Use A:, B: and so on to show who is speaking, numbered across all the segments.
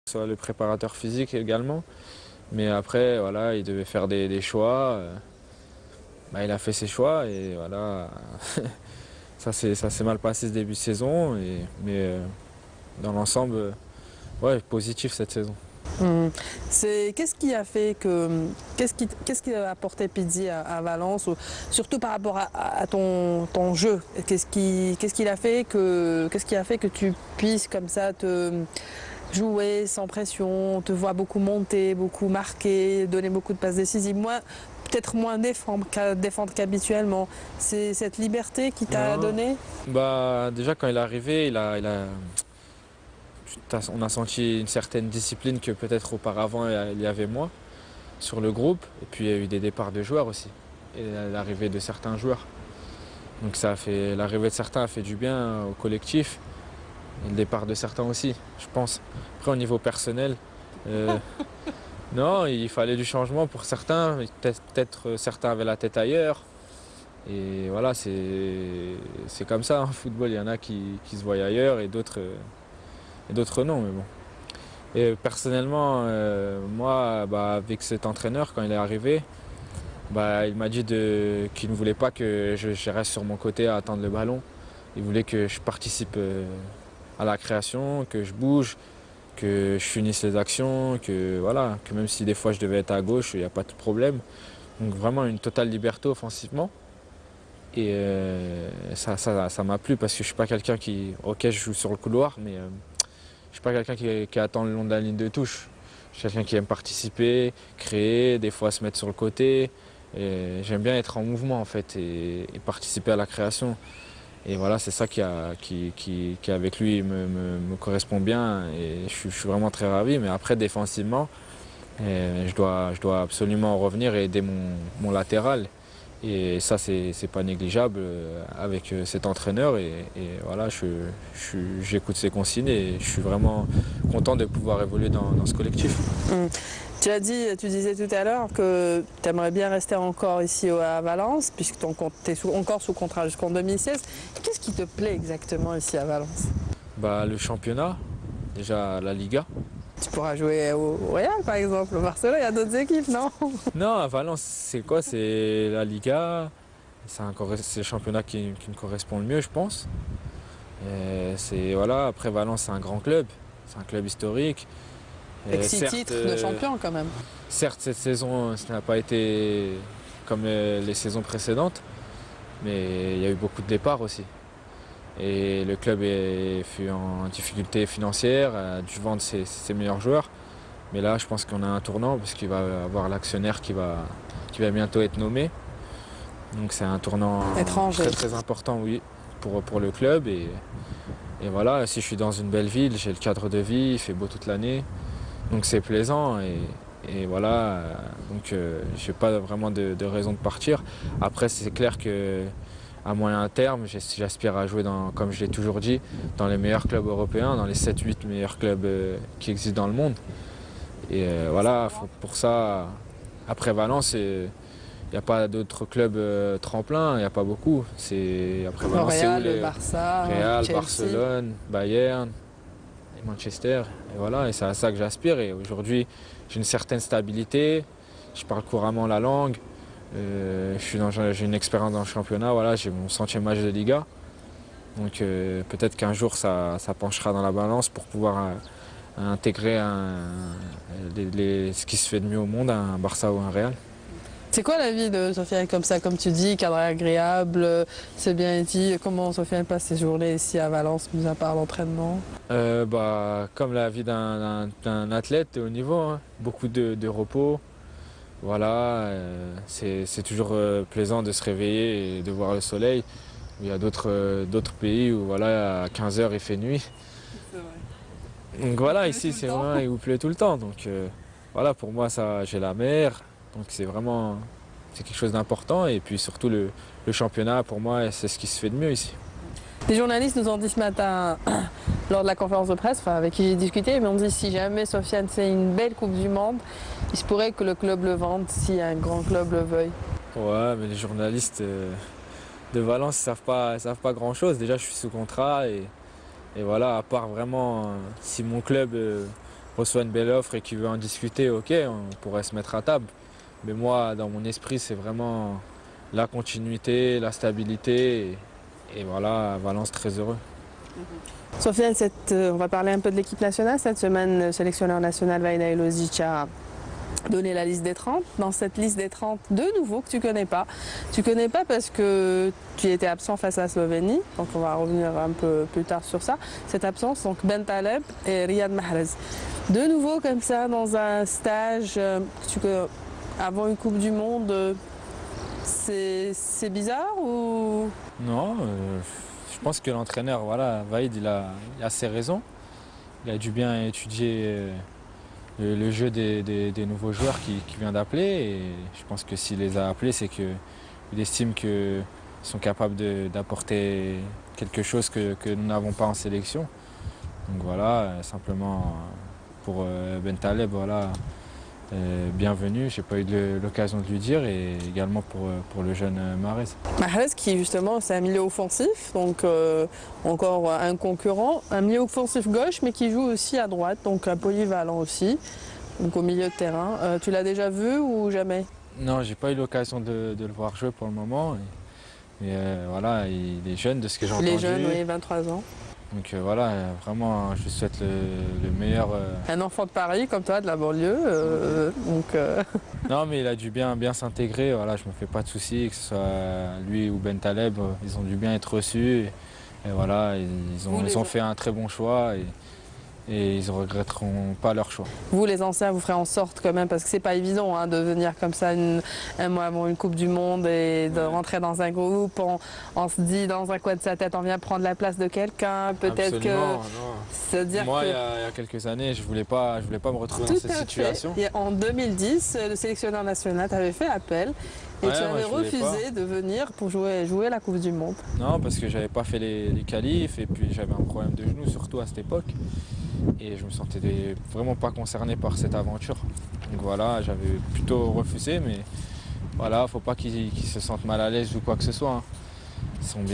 A: Soit le préparateur physique également. Mais après, voilà, il devait faire des choix. Il a fait ses choix et voilà, ça s'est mal passé ce début de saison. Mais dans l'ensemble, ouais, positif cette saison.
B: Qu'est-ce qui a fait qu'est-ce qui a apporté Pizzi à Valence, surtout par rapport à ton jeu? Qu'est-ce qui a fait que tu puisses comme ça te jouer sans pression, te voir beaucoup monter, beaucoup marquer, donner beaucoup de passes décisives, peut-être moins défendre qu'habituellement. C'est cette liberté qui t'a donné?
A: Déjà quand il est arrivé, on a senti une certaine discipline que peut-être auparavant il y avait moins sur le groupe. Et puis il y a eu des départs de joueurs aussi. Et l'arrivée de certains joueurs. Donc l'arrivée de certains a fait du bien au collectif. Et le départ de certains aussi, je pense. Après au niveau personnel, non, il fallait du changement pour certains. Peut-être certains avaient la tête ailleurs. Et voilà, c'est comme ça. En football, il y en a qui se voient ailleurs et d'autres non. Mais bon. Et personnellement, moi, avec cet entraîneur, quand il est arrivé, il m'a dit qu'il ne voulait pas que je reste sur mon côté à attendre le ballon. Il voulait que je participe à la création, que je bouge, que je finisse les actions, que même si des fois je devais être à gauche, il n'y a pas de problème. Donc vraiment une totale liberté offensivement. Et ça m'a plu parce que je ne suis pas quelqu'un ok, je joue sur le couloir, mais je ne suis pas quelqu'un qui attend le long de la ligne de touche. Je suis quelqu'un qui aime participer, créer, des fois se mettre sur le côté. J'aime bien être en mouvement en fait et participer à la création. Et voilà, c'est ça qui avec lui me correspond bien et je suis vraiment très ravi. Mais après défensivement, je dois absolument revenir et aider mon latéral. Et ça, c'est pas négligeable avec cet entraîneur. Et voilà, j'écoute ses consignes et je suis vraiment content de pouvoir évoluer dans ce collectif.
B: Tu disais tout à l'heure que tu aimerais bien rester encore ici à Valence, puisque tu es encore sous contrat jusqu'en 2016. Qu'est-ce qui te plaît exactement ici à Valence?
A: Le championnat, déjà la Liga.
B: Tu pourras jouer au Real par exemple, au Barcelone, il y a d'autres équipes, non?
A: Non, à Valence, c'est quoi? C'est la Liga. C'est le championnat qui me correspond le mieux, je pense. Voilà. Après, Valence, c'est un grand club. C'est un club historique.
B: Avec 6 titres de champion quand même.
A: Certes, cette saison, ça n'a pas été comme les saisons précédentes. Mais il y a eu beaucoup de départs aussi. Et le club fut en difficulté financière, a dû vendre ses meilleurs joueurs. Mais là, je pense qu'on a un tournant parce qu'il va y avoir l'actionnaire qui va bientôt être nommé. Donc c'est un tournant très très important, oui, pour le club. Et voilà, si je suis dans une belle ville, j'ai le cadre de vie, il fait beau toute l'année. Donc c'est plaisant et voilà. Donc je n'ai pas vraiment de raison de partir. Après, c'est clair que à moyen terme, j'aspire à jouer, comme je l'ai toujours dit, dans les meilleurs clubs européens, dans les 7-8 meilleurs clubs qui existent dans le monde. Et voilà, pour ça, après Valence, il n'y a pas d'autres clubs tremplins, il n'y a pas beaucoup. Après Valence,
B: Real, le Barça,
A: Real,
B: Chelsea.
A: Barcelone, Bayern, et Manchester. Et voilà, et c'est à ça que j'aspire. Et aujourd'hui, j'ai une certaine stabilité, je parle couramment la langue. J'ai une expérience dans le championnat, voilà, j'ai mon 100e match de Liga. Donc peut-être qu'un jour ça penchera dans la balance pour pouvoir intégrer ce qui se fait de mieux au monde, un Barça ou un Real.
B: C'est quoi la vie de Sofiane comme ça, comme tu dis, cadre agréable, c'est bien dit. Comment Sofiane passe ses journées ici à Valence, mis à part l'entraînement?
A: Comme la vie d'un athlète de haut niveau, hein. Beaucoup de repos. Voilà, c'est toujours plaisant de se réveiller et de voir le soleil. Il y a d'autres pays où voilà, à 15 h il fait nuit.
B: C'est vrai.
A: Donc voilà, ici c'est vrai, il vous pleut tout le temps. Donc voilà, pour moi j'ai la mer. Donc c'est quelque chose d'important. Et puis surtout le championnat, pour moi, c'est ce qui se fait de mieux ici.
B: Les journalistes nous ont dit ce matin, lors de la conférence de presse, avec qui j'ai discuté, ils m'ont dit si jamais Sofiane fait une belle Coupe du Monde, il se pourrait que le club le vende si un grand club le veuille.
A: Ouais, mais les journalistes de Valence ne savent pas grand-chose. Déjà, je suis sous contrat et voilà, à part vraiment si mon club reçoit une belle offre et qui veut en discuter, ok, on pourrait se mettre à table. Mais moi, dans mon esprit, c'est vraiment la continuité, la stabilité. Et voilà, à Valence, très heureux.
B: Sofiane, on va parler un peu de l'équipe nationale. Cette semaine, le sélectionneur national Vaïda Elozic a donné la liste des 30. Dans cette liste des 30, deux nouveaux que tu connais pas. Tu connais pas parce que tu étais absent face à la Slovénie. Donc on va revenir un peu plus tard sur ça. Cette absence, donc Bentaleb et Riyad Mahrez. Deux nouveaux comme ça dans un stage avant une Coupe du Monde. C'est bizarre ou...
A: Non, je pense que l'entraîneur, voilà, Vaïd, il a ses raisons. Il a dû bien étudier le jeu des nouveaux joueurs qu'il vient d'appeler. Et je pense que s'il les a appelés, c'est qu'il estime qu'ils sont capables d'apporter quelque chose que nous n'avons pas en sélection. Donc voilà, simplement pour Bentaleb, voilà. Bienvenue, j'ai pas eu l'occasion de lui dire, et également pour le jeune Mahrez.
B: Mahrez qui justement c'est un milieu offensif, donc encore un concurrent, un milieu offensif gauche mais qui joue aussi à droite, donc un polyvalent aussi, donc au milieu de terrain. Tu l'as déjà vu ou jamais?
A: Non, j'ai pas eu l'occasion de le voir jouer pour le moment, mais voilà, il est jeune de ce que j'ai entendu.
B: Il est jeune, oui, 23 ans.
A: Donc voilà, vraiment, je lui souhaite le meilleur.
B: Un enfant de Paris comme toi, de la banlieue.
A: Non, mais il a dû bien s'intégrer. Voilà, je me fais pas de soucis, que ce soit lui ou Bentaleb, ils ont dû bien être reçus. Et voilà, ils ont fait un très bon choix. Et ils ne regretteront pas leur choix.
B: Vous les anciens, vous ferez en sorte quand même, parce que c'est pas évident hein, de venir comme ça un mois avant une Coupe du Monde et de rentrer dans un groupe, on se dit dans un coin de sa tête, on vient prendre la place de quelqu'un, peut-être que...
A: Se dire moi, il y a quelques années, je voulais pas me retrouver dans cette situation.
B: Et en 2010, le sélectionneur national t'avait fait appel et tu avais refusé de venir pour jouer la Coupe du Monde.
A: Non, parce que j'avais pas fait les qualifs et puis j'avais un problème de genou, surtout à cette époque. Et je me sentais vraiment pas concerné par cette aventure. Donc voilà, j'avais plutôt refusé, mais voilà, faut pas qu'ils se sentent mal à l'aise ou quoi que ce soit. Hein.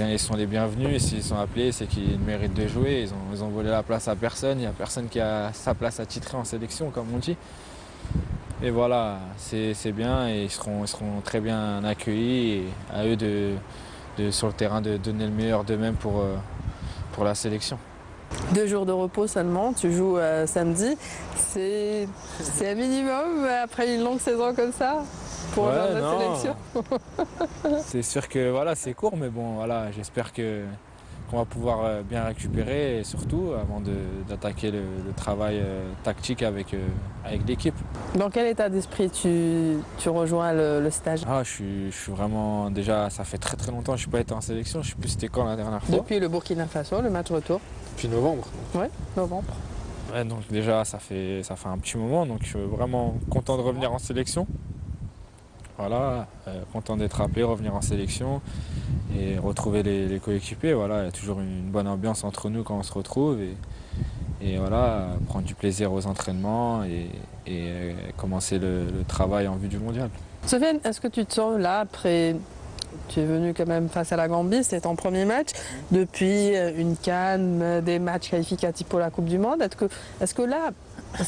A: Ils sont les bienvenus, et s'ils sont appelés, c'est qu'ils méritent de jouer. Ils ont volé la place à personne, il n'y a personne qui a sa place à titrer en sélection, comme on dit. Et voilà, c'est bien, et ils seront très bien accueillis, et à eux sur le terrain de donner le meilleur d'eux-mêmes pour la sélection.
B: 2 jours de repos seulement, tu joues samedi, c'est un minimum après une longue saison comme ça pour rejoindre la sélection.
A: C'est sûr que voilà, c'est court, mais bon, voilà, j'espère qu'on va pouvoir bien récupérer, et surtout avant d'attaquer le travail tactique avec l'équipe.
B: Dans quel état d'esprit tu rejoins le stage?
A: Je suis vraiment, déjà ça fait très longtemps que je n'ai pas été en sélection, je ne sais plus c'était quand la dernière fois.
B: Depuis le Burkina Faso, le match retour.
A: Depuis novembre.
B: Oui, novembre.
A: Ouais, donc déjà ça fait un petit moment, donc je suis vraiment content de revenir en sélection. Voilà, content d'être appelé, revenir en sélection et retrouver les coéquipiers. Voilà, il y a toujours une bonne ambiance entre nous quand on se retrouve, et voilà, prendre du plaisir aux entraînements et commencer le travail en vue du mondial.
B: Sofiane, est-ce que tu te sens là après? Tu es venu quand même face à la Gambie, c'était ton premier match depuis une CAN, des matchs qualificatifs pour la Coupe du Monde. Est-ce que là,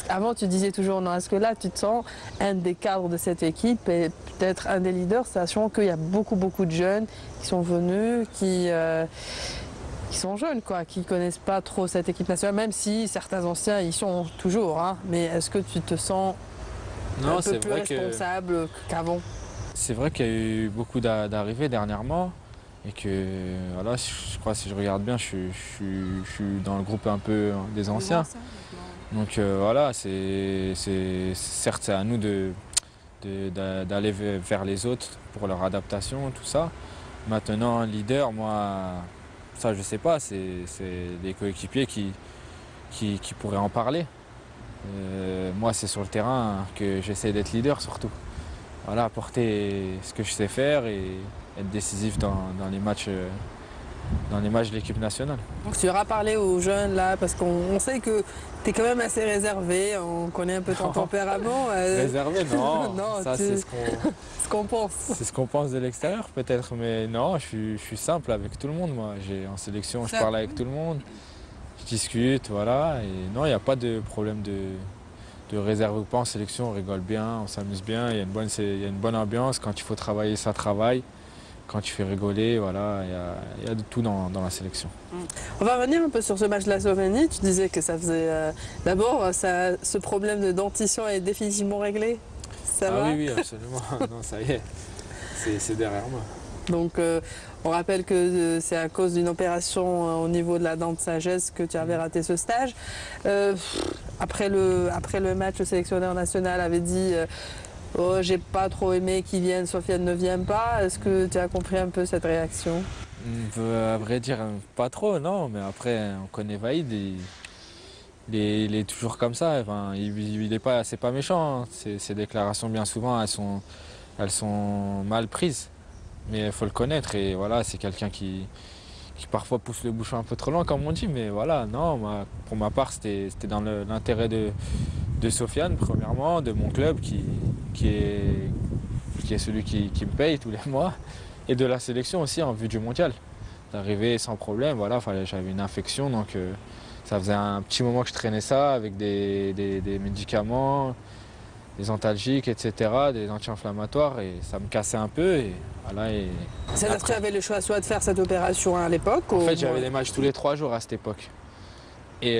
B: avant tu disais toujours non, est-ce que là tu te sens un des cadres de cette équipe et peut-être un des leaders, sachant qu'il y a beaucoup de jeunes qui sont venus, qui sont jeunes, quoi, qui ne connaissent pas trop cette équipe nationale, même si certains anciens y sont toujours. Hein, mais est-ce que tu te sens un peu plus responsable qu'avant?
A: C'est vrai qu'il y a eu beaucoup d'arrivées dernièrement, et que voilà, je crois, si je regarde bien, je suis dans le groupe un peu des anciens. Donc voilà, certes c'est à nous d'aller vers les autres pour leur adaptation, tout ça. Maintenant, leader, moi, ça je sais pas, c'est des coéquipiers qui pourraient en parler. Moi, c'est sur le terrain que j'essaie d'être leader surtout. Voilà, apporter ce que je sais faire et être décisif dans les matchs de l'équipe nationale.
B: Donc tu auras parlé aux jeunes là, parce qu'on sait que tu es quand même assez réservé, on connaît un peu ton tempérament.
A: Réservé, non,
B: non,
A: ça c'est ce
B: qu'on pense.
A: C'est ce qu'on pense de l'extérieur peut-être, mais non, je suis simple avec tout le monde. Moi, en sélection, je parle avec tout le monde, je discute, voilà. Et non, il n'y a pas de problème de réserve ou pas, en sélection, on rigole bien, on s'amuse bien, il y a une bonne ambiance. Quand il faut travailler, ça travaille. Quand tu fais rigoler, voilà, il y a de tout dans la sélection.
B: On va revenir un peu sur ce match de la Slovénie. Tu disais que ça faisait... D'abord, ce problème de dentition est définitivement réglé. Ça va?
A: Oui, oui, absolument. Non, ça y est, c'est derrière moi.
B: Donc, on rappelle que c'est à cause d'une opération au niveau de la dent de sagesse que tu avais raté ce stage. Après le match, le sélectionneur national avait dit oh, j'ai pas trop aimé qu'il vienne, Sofiane ne vient pas. Est-ce que tu as compris un peu cette réaction?
A: À vrai dire, pas trop, non, mais après, on connaît Vaïd, il est toujours comme ça. Enfin, c'est pas méchant, hein. Ses déclarations, bien souvent, elles sont mal prises. Mais il faut le connaître et voilà, c'est quelqu'un qui parfois pousse le bouchon un peu trop loin, comme on dit. Mais voilà, non, pour ma part, c'était dans l'intérêt de Sofiane, premièrement, de mon club qui est celui qui me paye tous les mois, et de la sélection aussi en vue du mondial. D'arriver sans problème, voilà, j'avais une infection, donc ça faisait un petit moment que je traînais ça avec des médicaments, des antalgiques, etc., des anti-inflammatoires, et ça me cassait un peu. Et voilà,
B: C'est-à-dire que tu avais le choix soit de faire cette opération à l'époque
A: en fait, j'avais des matchs tous les 3 jours à cette époque. Et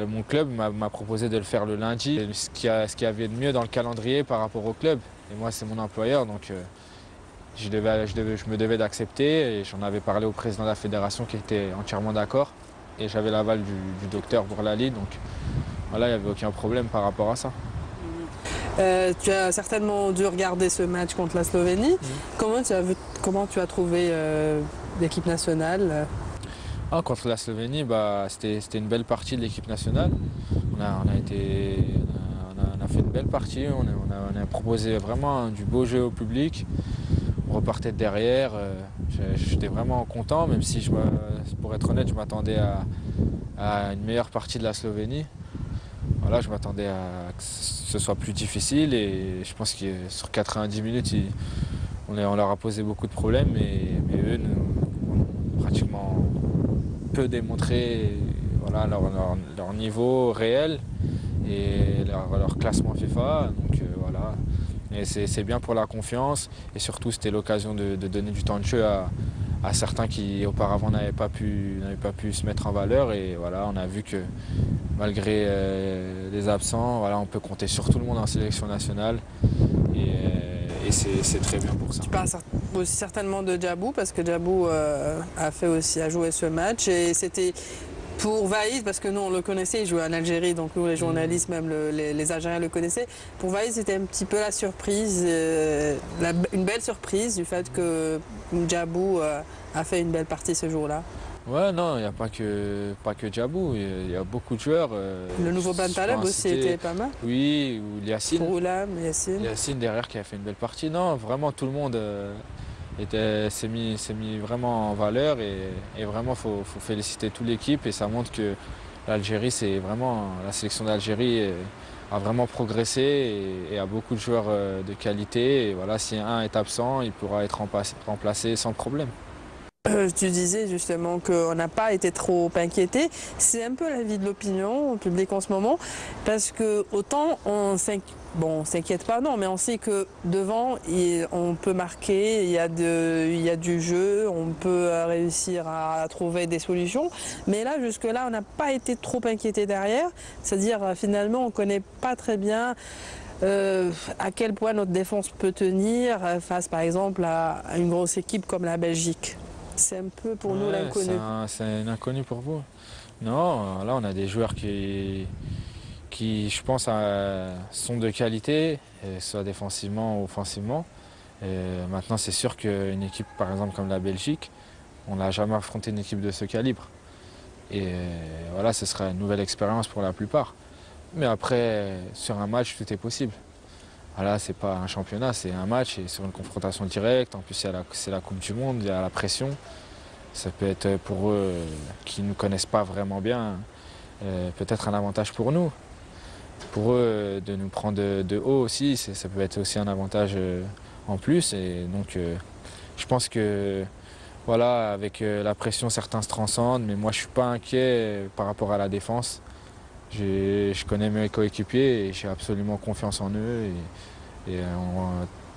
A: mon club m'a proposé de le faire le lundi, ce qu'il y avait de mieux dans le calendrier par rapport au club. Et moi, c'est mon employeur, donc je me devais d'accepter. Et j'en avais parlé au président de la fédération qui était entièrement d'accord. Et j'avais l'aval du docteur pour l'aller, donc voilà, il n'y avait aucun problème par rapport à ça.
B: Tu as certainement dû regarder ce match contre la Slovénie. Comment tu as trouvé l'équipe nationale?
A: Contre la Slovénie, c'était une belle partie de l'équipe nationale. On a fait une belle partie, on a proposé vraiment du beau jeu au public. On repartait de derrière. J'étais vraiment content, même si, pour être honnête, je m'attendais à une meilleure partie de la Slovénie. Voilà, je m'attendais à que ce soit plus difficile et je pense que sur 90 minutes, on leur a posé beaucoup de problèmes, mais eux ont pratiquement peu démontré voilà, leur niveau réel et leur classement FIFA. Donc voilà. Et c'est bien pour la confiance et surtout c'était l'occasion de donner du temps de jeu à certains qui auparavant n'avaient pas pu se mettre en valeur. Et voilà, on a vu que malgré les absents, voilà, on peut compter sur tout le monde en sélection nationale et c'est très bien pour ça.
B: Tu parles aussi certainement de Djabou parce que Djabou a joué ce match et c'était pour Vaïd, parce que nous on le connaissait, il jouait en Algérie, donc nous les journalistes, même les Algériens le connaissaient. Pour Vaïd c'était un petit peu la surprise, une belle surprise du fait que Djabou a fait une belle partie ce jour-là.
A: Ouais, non, il n'y a pas que Djabou, il y a beaucoup de joueurs.
B: Le nouveau Bantaleb aussi était pas mal.
A: Oui, ou Yacine.
B: Roulam, Yacine.
A: Yacine derrière qui a fait une belle partie. Non, vraiment tout le monde s'est mis vraiment en valeur et vraiment faut féliciter toute l'équipe et ça montre que la sélection d'Algérie a vraiment progressé et a beaucoup de joueurs de qualité. Et voilà, si un est absent, il pourra être remplacé sans problème.
B: Tu disais justement qu'on n'a pas été trop inquiété. C'est un peu l'avis de l'opinion publique en ce moment, parce que autant on s'inquiète pas, non, mais on sait que devant, on peut marquer, il y a du jeu, on peut réussir à trouver des solutions. Mais là, jusque-là, on n'a pas été trop inquiété derrière. C'est-à-dire, finalement, on ne connaît pas très bien à quel point notre défense peut tenir face, par exemple, à une grosse équipe comme la Belgique. C'est un peu pour nous l'inconnu.
A: C'est un inconnu pour vous. Non, là on a des joueurs qui je pense, sont de qualité, soit défensivement ou offensivement. Maintenant c'est sûr qu'une équipe par exemple comme la Belgique, on n'a jamais affronté une équipe de ce calibre. Et voilà, ce sera une nouvelle expérience pour la plupart. Mais après, sur un match, tout est possible. Voilà, c'est pas un championnat, c'est un match et sur une confrontation directe. En plus, c'est la Coupe du Monde, il y a la pression. Ça peut être pour eux qui ne nous connaissent pas vraiment bien, peut-être un avantage pour nous. Pour eux, de nous prendre de haut aussi, ça peut être aussi un avantage en plus. Et donc, je pense que voilà, avec la pression, certains se transcendent, mais moi, je ne suis pas inquiet par rapport à la défense. Je connais mes coéquipiers et j'ai absolument confiance en eux. Et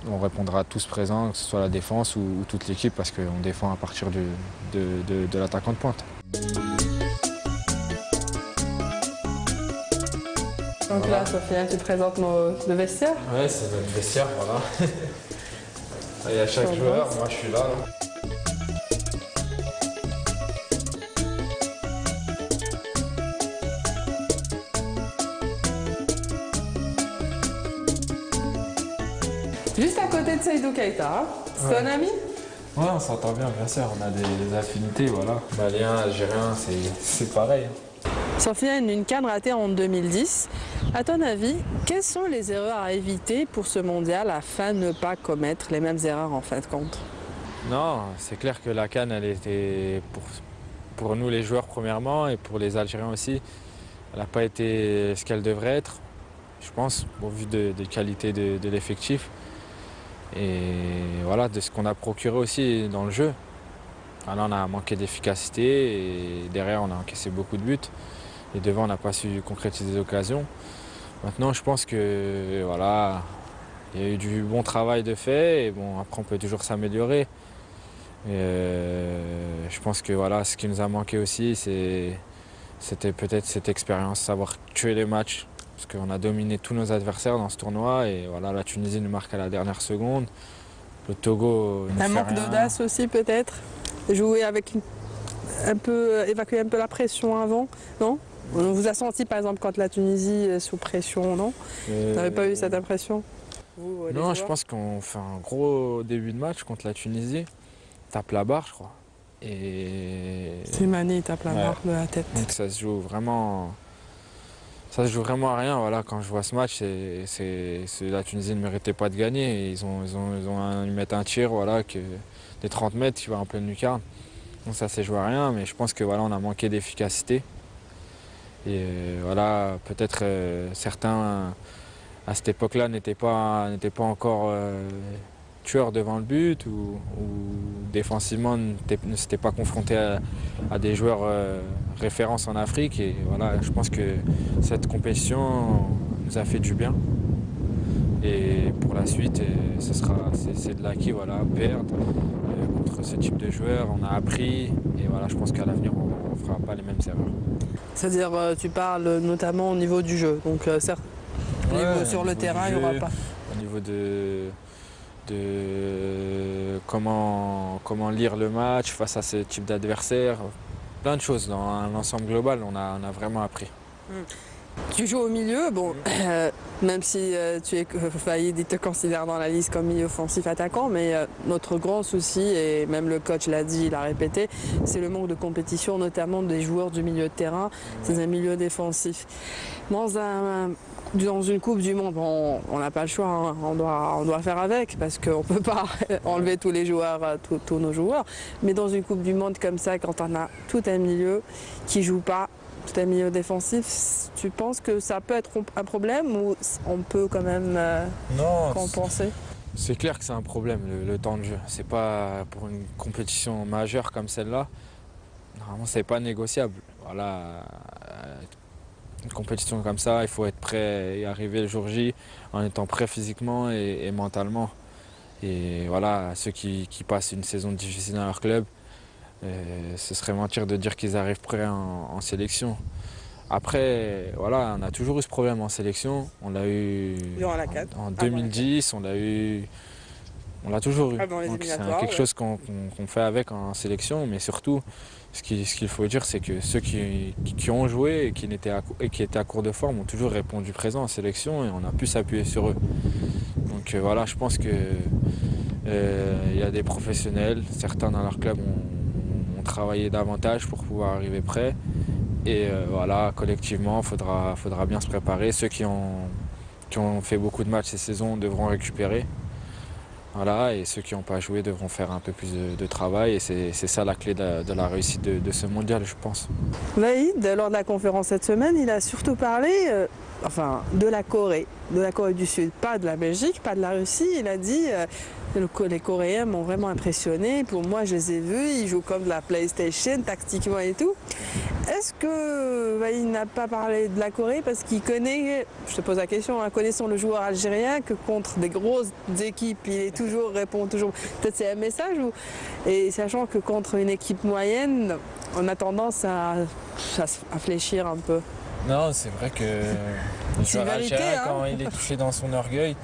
A: on répondra tous présents, que ce soit la défense ou toute l'équipe, parce qu'on défend à partir de l'attaquant de pointe.
B: Donc voilà. Là, Sofiane, tu présentes le vestiaire?
A: Ouais, c'est notre vestiaire, voilà. Il y a chaque joueur, moi je suis là.
B: Juste à côté de Seydou Keita, hein? C'est un ami?
A: Ouais, on s'entend bien sûr, on a des affinités, voilà. Malien, algérien, c'est pareil.
B: Sofiane, une CAN ratée en 2010. À ton avis, quelles sont les erreurs à éviter pour ce mondial afin de ne pas commettre les mêmes erreurs en fin de compte?
A: Non, c'est clair que la CAN, elle était pour nous les joueurs premièrement et pour les Algériens aussi. Elle n'a pas été ce qu'elle devrait être, je pense, au vu des qualités de l'effectif. Et voilà, de ce qu'on a procuré aussi dans le jeu. Alors, on a manqué d'efficacité et derrière on a encaissé beaucoup de buts. Et devant on n'a pas su concrétiser des occasions. Maintenant je pense que voilà, il y a eu du bon travail de fait et bon après on peut toujours s'améliorer. Je pense que voilà, ce qui nous a manqué aussi c'était peut-être cette expérience, savoir tuer les matchs. Parce qu'on a dominé tous nos adversaires dans ce tournoi et voilà, la Tunisie nous marque à la dernière seconde. Le Togo ne fait rien.
B: Un manque d'audace aussi peut-être? Jouer avec évacuer un peu la pression avant, non? On vous a senti par exemple quand la Tunisie est sous pression, non? Vous n'avez pas eu cette impression?
A: Non, je pense qu'on fait un gros début de match contre la Tunisie. On tape la barre, je crois.
B: Slimani tape la barre de la tête.
A: Donc ça se joue vraiment à rien. Voilà, quand je vois ce match, la Tunisie ne méritait pas de gagner. Ils mettent un tir voilà, des 30 mètres qui va en pleine lucarne. Donc ça s'est joué à rien, mais je pense que voilà, on a manqué d'efficacité. Et voilà, peut-être certains à cette époque-là n'étaient pas encore tueurs devant le but ou défensivement ne s'étaient pas confrontés à des joueurs références en Afrique. Et voilà, je pense que cette compétition nous a fait du bien. Et pour la suite, c'est de l'acquis, voilà, perdre contre ce type de joueurs. On a appris et voilà, je pense qu'à l'avenir, on ne fera pas les mêmes erreurs.
B: C'est-à-dire, tu parles notamment au niveau du jeu. Donc, certes, sur le terrain, il n'y aura pas.
A: Au niveau de comment lire le match face à ce type d'adversaire. Plein de choses. Dans un ensemble global, on a vraiment appris.
B: Tu joues au milieu, bon, même si Faïd te considère dans la liste comme milieu offensif attaquant, mais notre grand souci, et même le coach l'a dit, il a répété, c'est le manque de compétition, notamment des joueurs du milieu de terrain, c'est un milieu défensif. Dans une Coupe du Monde, on n'a pas le choix, hein. On doit faire avec parce qu'on ne peut pas enlever tous les joueurs, tous nos joueurs. Mais dans une Coupe du Monde comme ça, quand on a tout un milieu qui ne joue pas, tout un milieu défensif, tu penses que ça peut être un problème ou on peut quand même compenser?
A: C'est clair que c'est un problème, le temps de jeu. C'est pas pour une compétition majeure comme celle-là. Normalement, c'est pas négociable. Voilà. Une compétition comme ça, il faut être prêt et arriver le jour J en étant prêt physiquement et mentalement. Et voilà, ceux qui passent une saison difficile dans leur club, ce serait mentir de dire qu'ils arrivent prêts en sélection. Après, voilà, on a toujours eu ce problème en sélection. On l'a eu en 2010, on l'a toujours eu. Donc c'est quelque chose qu'on fait avec en sélection, mais surtout, ce qu'il faut dire, c'est que ceux qui ont joué et qui étaient à court de forme ont toujours répondu présent en sélection et on a pu s'appuyer sur eux. Donc voilà, je pense qu'il y a des professionnels, certains dans leur club ont travaillé davantage pour pouvoir arriver prêts. Et voilà, collectivement, il faudra bien se préparer. Ceux qui ont fait beaucoup de matchs ces saisons devront récupérer. Voilà, et ceux qui n'ont pas joué devront faire un peu plus de travail et c'est ça la clé de la réussite de ce mondial, je pense.
B: Vaïd, lors de la conférence cette semaine, il a surtout parlé de la Corée du Sud, pas de la Belgique, pas de la Russie. Il a dit les Coréens m'ont vraiment impressionné. Pour moi, je les ai vus, ils jouent comme de la PlayStation, tactiquement et tout. est-ce que il n'a pas parlé de la Corée parce qu'il connaît, je te pose la question, hein, connaissant le joueur algérien, que contre des grosses équipes, répond toujours, peut-être c'est un message, et sachant que contre une équipe moyenne, on a tendance à fléchir un peu.
A: Non, c'est vrai que le joueur algérien, quand il est touché dans son orgueil,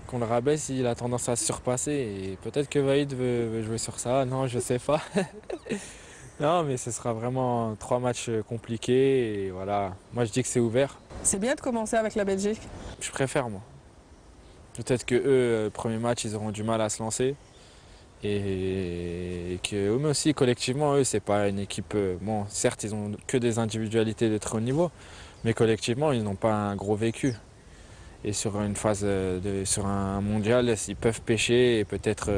A: qu'on le rabaisse, il a tendance à se surpasser. Et peut-être que Vahid veut jouer sur ça. Non, je sais pas. Non, mais ce sera vraiment 3 matchs compliqués. Et voilà, moi je dis que c'est ouvert.
B: C'est bien de commencer avec la Belgique.
A: Je préfère, moi. Peut-être que eux, premier match, ils auront du mal à se lancer. Et que eux aussi, collectivement, eux, c'est pas une équipe. Bon, certes, ils ont que des individualités de très haut niveau, mais collectivement, ils n'ont pas un gros vécu. Et sur une phase sur un mondial, ils peuvent pêcher et peut-être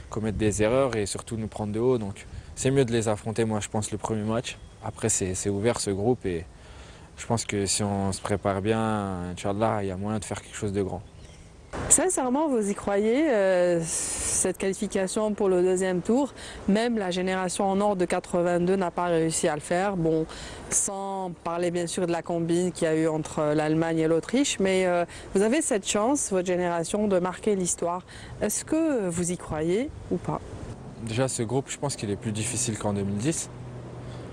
A: commettre des erreurs et surtout nous prendre de haut. Donc c'est mieux de les affronter, moi je pense, le premier match. Après c'est ouvert ce groupe et je pense que si on se prépare bien, Inch'Allah, il y a moyen de faire quelque chose de grand.
B: Sincèrement, vous y croyez, cette qualification pour le deuxième tour? Même la génération en or de 82 n'a pas réussi à le faire. Bon, sans parler bien sûr de la combine qu'il y a eu entre l'Allemagne et l'Autriche, mais vous avez cette chance, votre génération, de marquer l'histoire. Est-ce que vous y croyez ou pas?
A: Déjà, ce groupe, je pense qu'il est plus difficile qu'en 2010.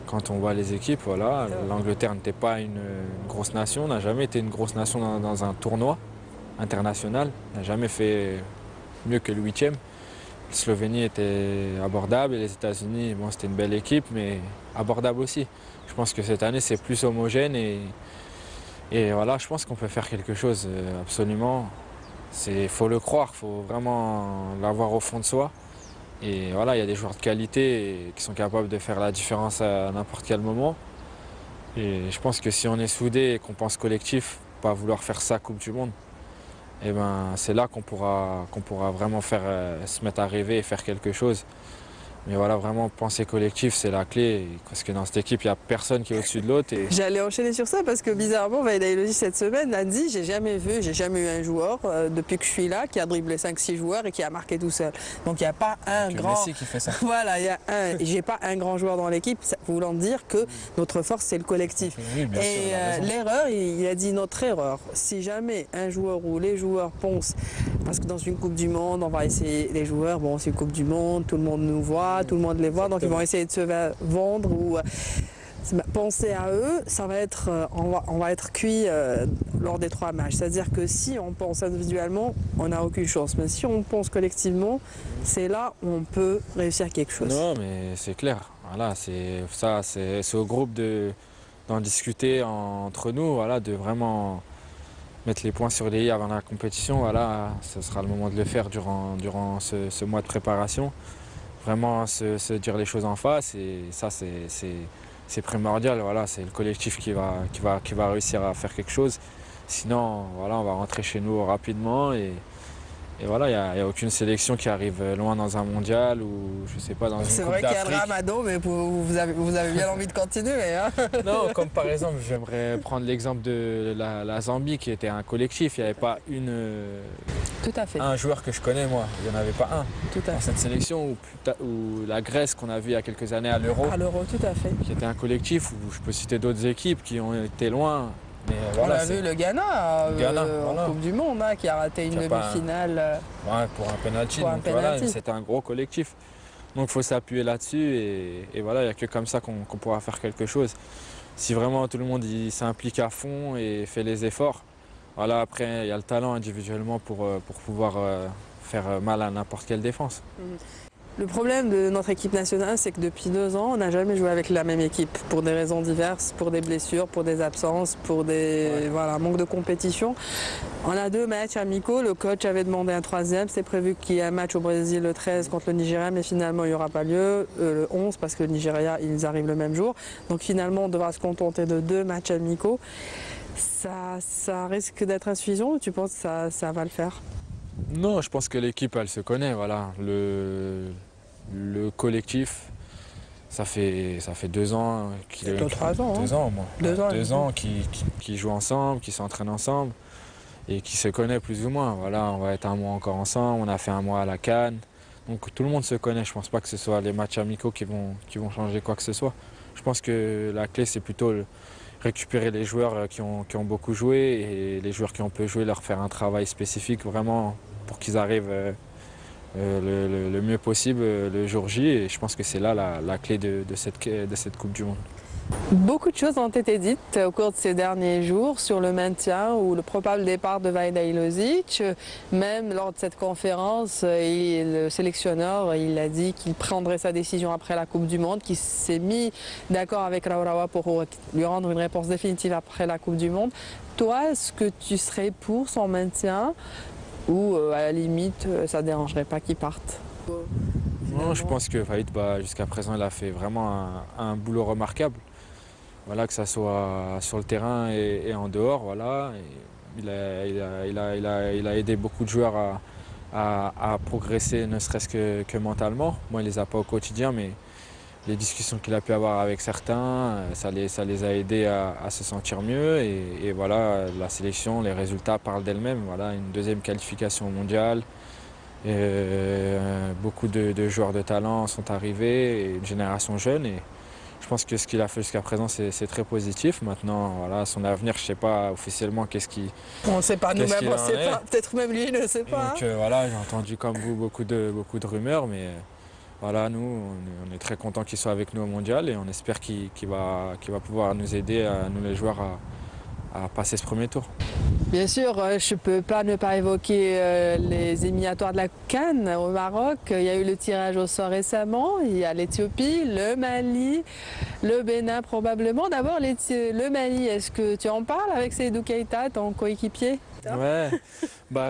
A: Quand on voit les équipes, voilà, l'Angleterre n'était pas une grosse nation, n'a jamais été une grosse nation dans un tournoi international, n'a jamais fait mieux que le 8e. La Slovénie était abordable et les États-Unis, bon, c'était une belle équipe, mais abordable aussi. Je pense que cette année, c'est plus homogène et voilà, je pense qu'on peut faire quelque chose, absolument. Il faut le croire, il faut vraiment l'avoir au fond de soi. Et voilà, il y a des joueurs de qualité qui sont capables de faire la différence à n'importe quel moment. Et je pense que si on est soudé et qu'on pense collectif, pas vouloir faire ça Coupe du Monde, et ben c'est là qu'on pourra vraiment se mettre à rêver et faire quelque chose. Mais voilà, vraiment penser collectif, c'est la clé, parce que dans cette équipe, il n'y a personne qui est au-dessus de l'autre.
B: J'allais enchaîner sur ça parce que bizarrement, Vahid Halilhodji cette semaine a dit, j'ai jamais eu un joueur depuis que je suis là qui a dribblé 5-6 joueurs et qui a marqué tout seul. Donc il n'y a pas un grand...
A: Messi qui fait ça.
B: Voilà, j'ai pas un grand joueur dans l'équipe, voulant dire que notre force c'est le collectif.
A: Oui, bien sûr,
B: l'erreur, il a dit notre erreur. Si jamais un joueur ou les joueurs pensent, parce que dans une Coupe du Monde, on va essayer, les joueurs, bon c'est une Coupe du Monde, tout le monde nous voit, tout le monde les voit, donc ils vont essayer de se vendre ou penser à eux, ça va être, on va être cuit lors des 3 matchs. C'est-à-dire que si on pense individuellement, on n'a aucune chance. Mais si on pense collectivement, c'est là où on peut réussir quelque chose.
A: Non, mais c'est clair. Voilà, c'est au groupe d'en discuter entre nous, voilà, de vraiment mettre les points sur les i avant la compétition. Voilà, ce sera le moment de le faire durant ce mois de préparation. Vraiment se dire les choses en face et ça c'est primordial. Voilà, c'est le collectif qui va réussir à faire quelque chose. Sinon, voilà, on va rentrer chez nous rapidement et voilà, il n'y a aucune sélection qui arrive loin dans un mondial ou je sais pas dans une Coupe d'Afrique.
B: C'est vrai qu'il y a le Ramadan, mais vous avez bien envie de continuer. Hein.
A: Non, comme par exemple, j'aimerais prendre l'exemple de la Zambie qui était un collectif. Il n'y avait pas
B: Tout à fait.
A: un joueur que je connais, moi. Il n'y en avait pas un
B: Tout à
A: dans
B: fait.
A: cette sélection ou la Grèce qu'on a vu il y a quelques années à l'Euro.
B: À l'Euro, tout à fait.
A: Qui était un collectif où je peux citer d'autres équipes qui ont été loin. Mais
B: voilà, on a vu le Ghana,
A: voilà.
B: en Coupe du Monde qui a raté une demi-finale.
A: Ouais, pour un penalty. Voilà, c'était un gros collectif. Donc il faut s'appuyer là-dessus et voilà, il n'y a que comme ça qu'on pourra faire quelque chose. Si vraiment tout le monde s'implique à fond et fait les efforts, voilà, après il y a le talent individuellement pour pouvoir faire mal à n'importe quelle défense.
B: Le problème de notre équipe nationale, c'est que depuis 2 ans, on n'a jamais joué avec la même équipe pour des raisons diverses, pour des blessures, pour des absences, pour manque de compétition. On a 2 matchs amicaux, le coach avait demandé un 3e, c'est prévu qu'il y ait un match au Brésil le 13 contre le Nigeria, mais finalement il n'y aura pas lieu, le 11 parce que le Nigeria, ils arrivent le même jour. Donc finalement, on devra se contenter de 2 matchs amicaux. Ça risque d'être insuffisant ou tu penses que ça va le faire?
A: Non, je pense que l'équipe, elle se connaît, voilà. Le collectif, ça fait 2 ans qu'il
B: 3 ans.
A: 2 ans au moins.
B: 2 ans
A: qui jouent ensemble, qui s'entraînent ensemble et qui se connaissent plus ou moins. Voilà, on va être un mois encore ensemble, on a fait un mois à la CAN. Donc tout le monde se connaît, je pense pas que ce soit les matchs amicaux qui vont changer quoi que ce soit. Je pense que la clé, c'est plutôt récupérer les joueurs qui ont beaucoup joué et les joueurs qui ont peu joué, leur faire un travail spécifique vraiment pour qu'ils arrivent le mieux possible le jour J. Et je pense que c'est là la clé de cette Coupe du Monde.
B: Beaucoup de choses ont été dites au cours de ces derniers jours sur le maintien ou le probable départ de Vajda Ilozic. Même lors de cette conférence, le sélectionneur il a dit qu'il prendrait sa décision après la Coupe du Monde, qu'il s'est mis d'accord avec Raurawa pour lui rendre une réponse définitive après la Coupe du Monde. Toi, est-ce que tu serais pour son maintien ou à la limite, ça ne dérangerait pas qu'il parte?
A: Non, je pense que Vahid, jusqu'à présent, il a fait vraiment un boulot remarquable. Voilà, que ce soit sur le terrain et en dehors. Voilà. Et il a aidé beaucoup de joueurs à progresser, ne serait-ce que mentalement. Moi, il ne les a pas au quotidien, mais les discussions qu'il a pu avoir avec certains, ça les a aidés à se sentir mieux. Et voilà, la sélection, les résultats parlent d'elles-mêmes. Voilà, une deuxième qualification mondiale. Beaucoup de joueurs de talent sont arrivés, et une génération jeune. Et je pense que ce qu'il a fait jusqu'à présent, c'est très positif. Maintenant, voilà, son avenir, je ne sais pas officiellement qu'est-ce qui.
B: On ne sait pas, nous-mêmes, on ne sait pas. Peut-être même lui ne sait pas.
A: Donc voilà, j'ai entendu comme vous beaucoup de rumeurs, mais voilà, nous, on est très contents qu'il soit avec nous au mondial et on espère qu'il va pouvoir nous aider, nous les joueurs, à passer ce premier tour.
B: Bien sûr, je ne peux pas ne pas évoquer les éliminatoires de la CAN au Maroc. Il y a eu le tirage au sort récemment. Il y a l'Éthiopie, le Mali, le Bénin probablement. D'abord, le Mali, est-ce que tu en parles avec Seydou Keita, ton coéquipier?
A: Ouais,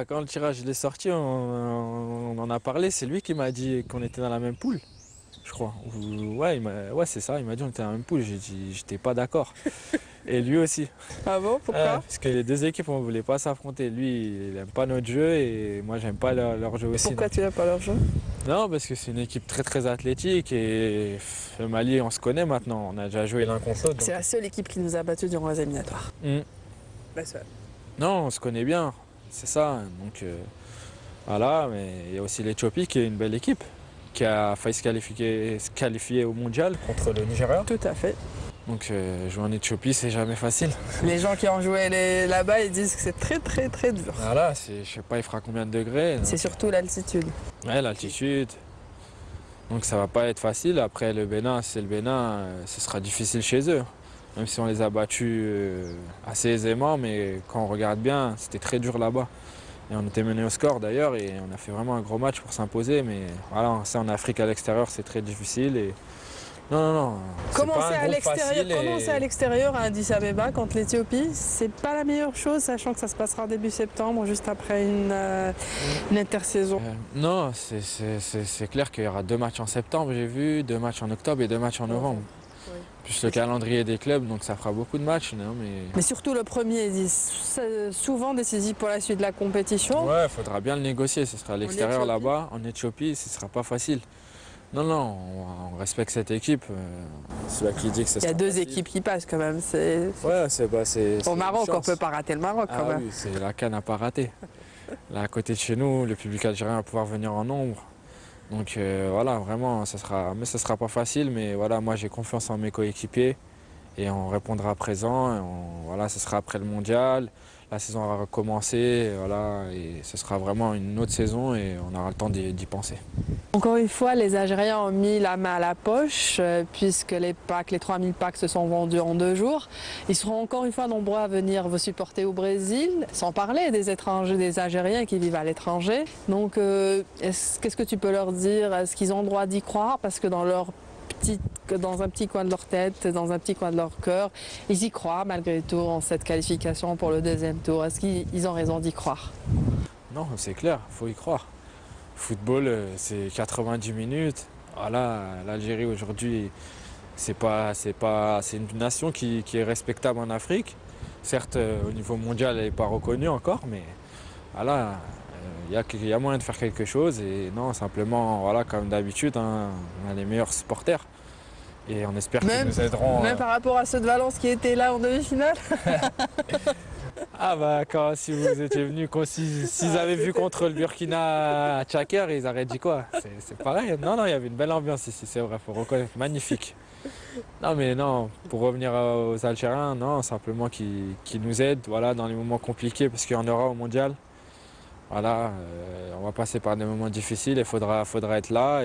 A: quand le tirage est sorti, on en a parlé. C'est lui qui m'a dit qu'on était dans la même poule, je crois. Ouais, c'est ça, il m'a dit qu'on était dans la même poule. J'ai dit j'étais pas d'accord. Et lui aussi.
B: Ah bon, pourquoi?
A: Parce que les deux équipes, on ne voulait pas s'affronter. Lui, il n'aime pas notre jeu et moi, j'aime pas leur jeu aussi.
B: Pourquoi tu n'aimes pas leur jeu?
A: Non, parce que c'est une équipe très très athlétique et le Mali, on se connaît maintenant. On a déjà joué l'un contre l'autre.
B: C'est la seule équipe qui nous a battus durant les éliminatoires. La seule.
A: Non, on se connaît bien, c'est ça. Donc voilà, mais il y a aussi l'Éthiopie qui est une belle équipe, qui a failli se qualifier au mondial contre le Nigeria.
B: Tout à fait.
A: Donc jouer en Éthiopie, c'est jamais facile.
B: Les gens qui ont joué là-bas, ils disent que c'est très très très dur.
A: Voilà, je sais pas, il fera combien de degrés.
B: C'est surtout l'altitude.
A: Ouais, l'altitude. Donc ça va pas être facile. Après le Bénin, c'est le Bénin, ce sera difficile chez eux. Même si on les a battus assez aisément, mais quand on regarde bien, c'était très dur là-bas. Et on était mené au score d'ailleurs et on a fait vraiment un gros match pour s'imposer. Mais voilà, c'est en Afrique à l'extérieur, c'est très difficile. Et non.
B: Commencer à l'extérieur à Addis Abeba contre l'Éthiopie, c'est pas la meilleure chose, sachant que ça se passera début septembre, juste après une intersaison.
A: Non, c'est clair qu'il y aura 2 matchs en septembre, j'ai vu, 2 matchs en octobre et 2 matchs en novembre. Oui. Plus le calendrier des clubs, donc ça fera beaucoup de matchs. Non,
B: mais surtout le premier, c'est souvent décisif pour la suite de la compétition.
A: Ouais, il faudra bien le négocier, ce sera à l'extérieur là-bas. En Éthiopie, ce ne sera pas facile. Non, on respecte cette équipe. C'est là qui dit que
B: Il y a 2 équipes qui passent quand même.
A: Ouais,
B: au Maroc, on ne peut pas rater le Maroc quand même.
A: Oui, la CAN n'a pas raté. Là, à côté de chez nous, le public algérien va pouvoir venir en nombre. Donc voilà, vraiment, ça sera pas facile. Mais voilà, moi j'ai confiance en mes coéquipiers et on répondra présent. Voilà, ce sera après le mondial. La saison va recommencer, voilà, et ce sera vraiment une autre saison et on aura le temps d'y penser.
B: Encore une fois, les Algériens ont mis la main à la poche puisque les 3000 packs se sont vendus en 2 jours. Ils seront encore une fois nombreux à venir vous supporter au Brésil, sans parler des étrangers, des Algériens qui vivent à l'étranger. Donc, qu'est-ce que tu peux leur dire? Est-ce qu'ils ont le droit d'y croire? Parce que dans un petit coin de leur tête, dans un petit coin de leur cœur, ils y croient malgré tout en cette qualification pour le 2e tour. Est-ce qu'ils ont raison d'y croire?
A: Non, c'est clair, il faut y croire. Le football, c'est 90 minutes. Voilà, l'Algérie aujourd'hui, c'est une nation qui est respectable en Afrique. Certes, au niveau mondial, elle n'est pas reconnue encore, mais voilà, il y a moyen de faire quelque chose. Et non, simplement, voilà, comme d'habitude, on a les meilleurs supporters. Et on espère qu'ils nous aideront.
B: Même par rapport à ceux de Valence qui étaient là en demi-finale.
A: Ah si vous étiez venus, s'ils avaient vu contre le Burkina à Tchaker, ils auraient dit quoi? C'est pareil. Non, il y avait une belle ambiance ici, c'est vrai, faut reconnaître. Magnifique. Non, mais non, pour revenir aux Algériens, non, simplement qu'ils nous aident voilà, dans les moments compliqués, parce qu'il y en aura au mondial. Voilà, on va passer par des moments difficiles et il faudra être là.